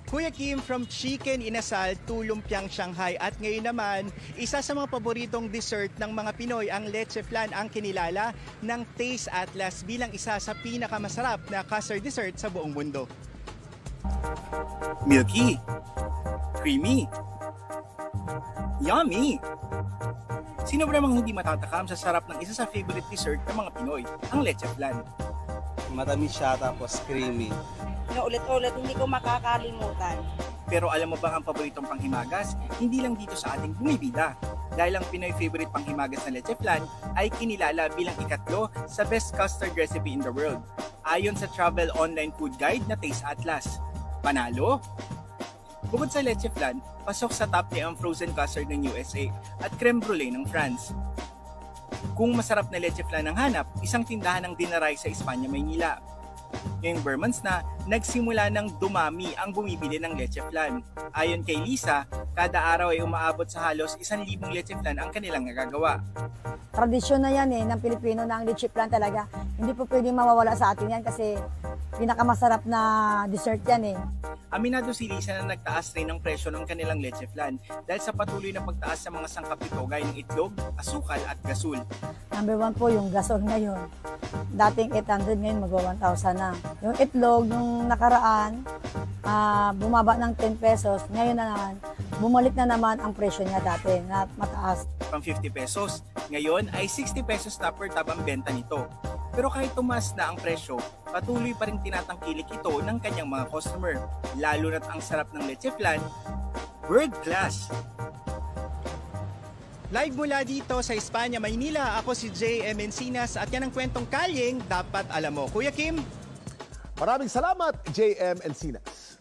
Kuya Kim, from chicken inasal to lumpiang Shanghai at ngayon naman, isa sa mga paboritong dessert ng mga Pinoy ang leche flan ang kinilala ng Taste Atlas bilang isa sa pinakamasarap na custard dessert sa buong mundo. Milky, creamy, yummy! Sino ba namang hindi matatakam sa sarap ng isa sa favorite dessert ng mga Pinoy, ang leche flan? Matamis siya tapos creamy. Ulit-ulit, hindi ko makakalimutan. Pero alam mo ba ang paboritong panghimagas? Hindi lang dito sa ating bumibida. Dahil ang Pinoy favorite panghimagas na leche flan ay kinilala bilang ikatlo sa best custard recipe in the world. Ayon sa travel online food guide na Taste Atlas. Panalo? Bukod sa leche flan, pasok sa top 10 ang frozen custard ng USA at creme brulee ng France. Kung masarap na leche flan ang hanap, isang tindahan ng Dinaray sa Espanya, Maynila. Ngayong Burmans na, nagsimula ng dumami ang bumibili ng leche flan. Ayon kay Lisa, kada araw ay umaabot sa halos 1,000 leche flan ang kanilang nagagawa. Tradisyon na yan ng Pilipino na ang leche flan talaga. Hindi po pwedeng mawawala sa atin yan kasi pinakamasarap na dessert yan Aminado si Lisa na nagtaas rin ang presyo ng kanilang leche flan dahil sa patuloy na pagtaas sa mga sangkap nito gaya ng itlog, asukal at gasol. Number 1 po yung gasol ngayon. Dating 800, ngayon mag-1,000 na. Yung itlog, nung nakaraan, bumaba ng 10 pesos. Ngayon na naman, bumalik na naman ang presyo niya dati na mataas. Pang 50 pesos, ngayon ay 60 pesos na per tab ang benta nito. Pero kahit tumaas na ang presyo, patuloy pa rin tinatangkilik ito ng kanyang mga customer. Lalo na't ang sarap ng leche flan, world class! Live mula dito sa Espanya, Maynila, ako si J.M. Encinas at yan ang kwentong kalyeng dapat alam mo. Kuya Kim? Maraming salamat, J.M. Encinas.